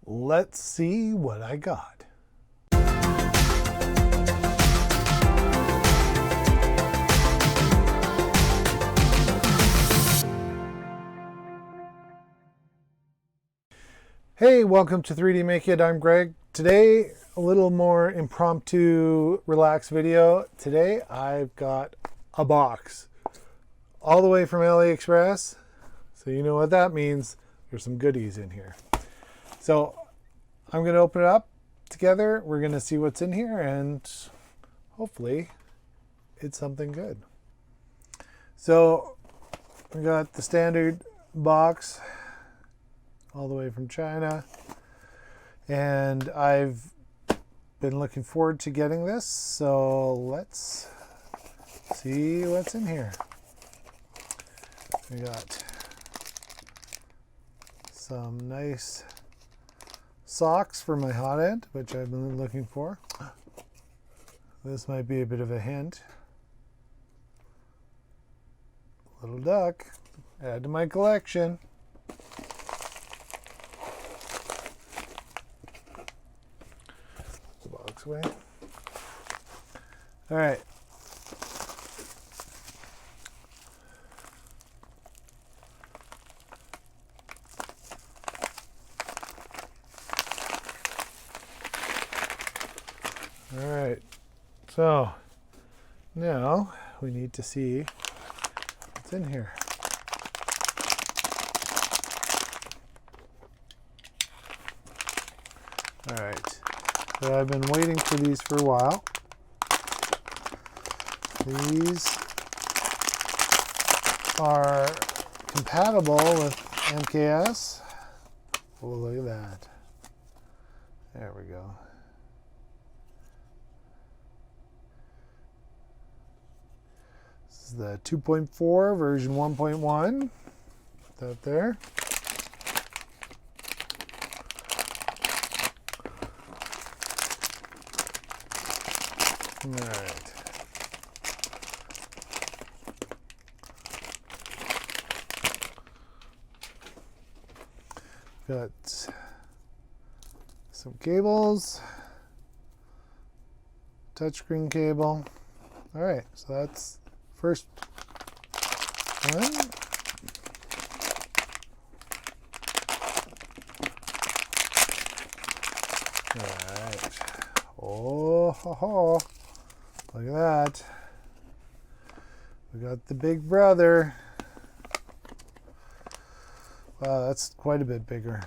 let's see what I got. Hey, welcome to 3D Make It. I'm Greg. Today, a little more impromptu, relaxed video. Today, I've got a box all the way from AliExpress. So you know what that means. There's some goodies in here. So I'm going to open it up together. We're going to see what's in here and hopefully it's something good. So we got the standard box all the way from China, and I've been looking forward to getting this, so let's see what's in here. We got some nice socks for my hot end, which I've been looking for. This might be a bit of a hint. Little duck, add to my collection. Way. All right. All right. So now we need to see what's in here. All right. So I've been waiting for these for a while. These are compatible with MKS. Oh, look at that. There we go. This is the 2.4 version 1.1. Put that there. All right. Got some cables, touchscreen cable. All right, so that's first one. All right. Oh, ho, ho. Look at that. We got the big brother. Wow, that's quite a bit bigger.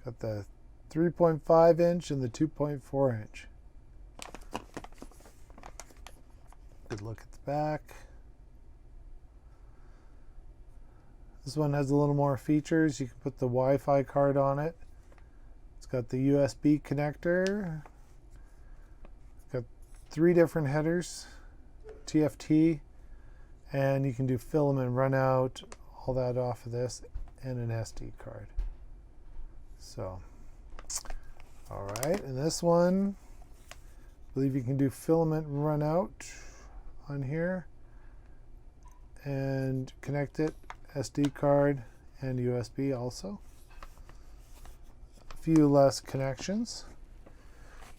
Got the 3.5 inch and the 2.4 inch. Good look at the back. This one has a little more features. You can put the Wi-Fi card on it. It's got the USB connector. Got 3 different headers, TFT, and you can do filament run out, all that off of this, and an SD card. So, all right, and this one, I believe you can do filament run out on here and connect it, SD card and USB also. Few less connections.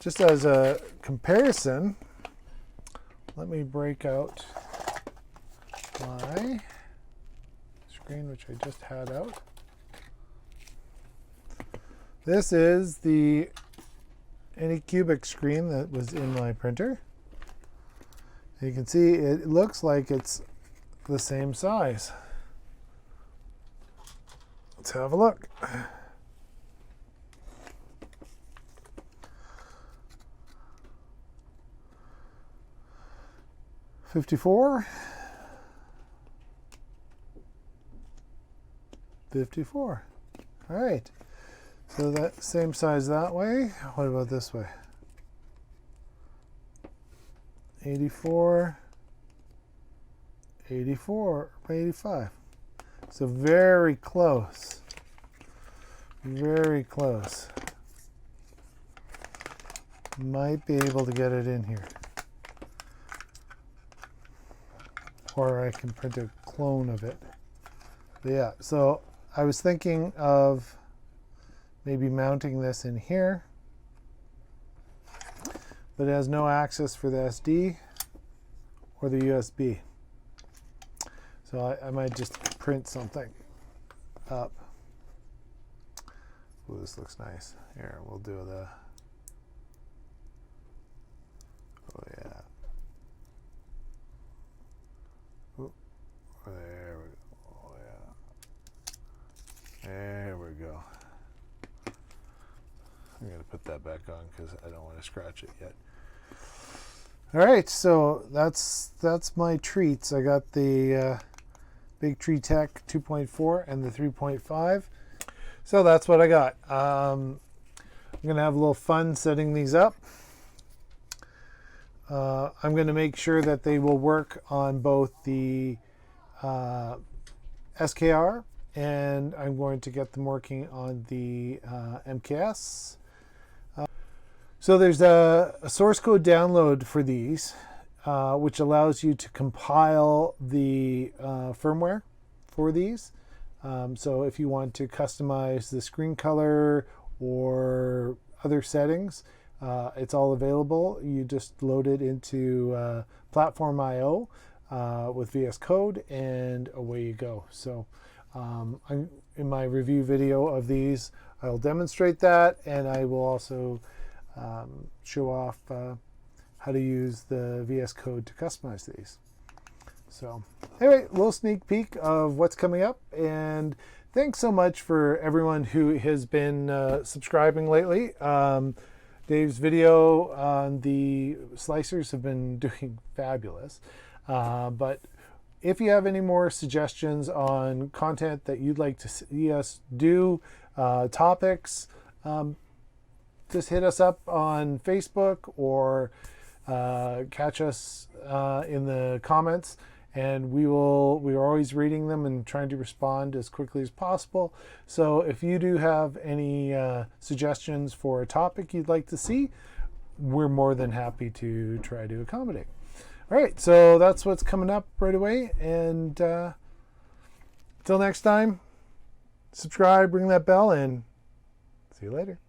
Just as a comparison, let me break out my screen, which I just had out. This is the Anycubic screen that was in my printer. You can see it looks like it's the same size. Let's have a look. $54. All right. So that same size that way. What about this way? 84, 84, 85. So very close. Very close. Might be able to get it in here. Or I can print a clone of it. But yeah, so I was thinking of maybe mounting this in here, but it has no access for the SD or the USB. So I might just print something up. Ooh, this looks nice. Here, we'll do the, oh yeah. Ooh, there we go. Oh yeah. There we go. I'm going to put that back on because I don't want to scratch it yet. All right, so that's my treats. I got the Big Tree Tech 2.4 and the 3.5. So that's what I got. I'm going to have a little fun setting these up. I'm going to make sure that they will work on both the SKR, and I'm going to get them working on the MKS. So there's a source code download for these, which allows you to compile the firmware for these. So if you want to customize the screen color or other settings, it's all available. You just load it into Platform IO with VS Code, and away you go. So in my review video of these, I'll demonstrate that, and I will also show off how to use the VS Code to customize these. So anyway, a little sneak peek of what's coming up, and thanks so much for everyone who has been subscribing lately. Dave's video on the slicers have been doing fabulous, but if you have any more suggestions on content that you'd like to see us do, topics, just hit us up on Facebook or catch us in the comments, and we are always reading them and trying to respond as quickly as possible. So if you do have any suggestions for a topic you'd like to see, we're more than happy to try to accommodate. All right, so that's what's coming up right away, and until next time, subscribe, ring that bell, and see you later.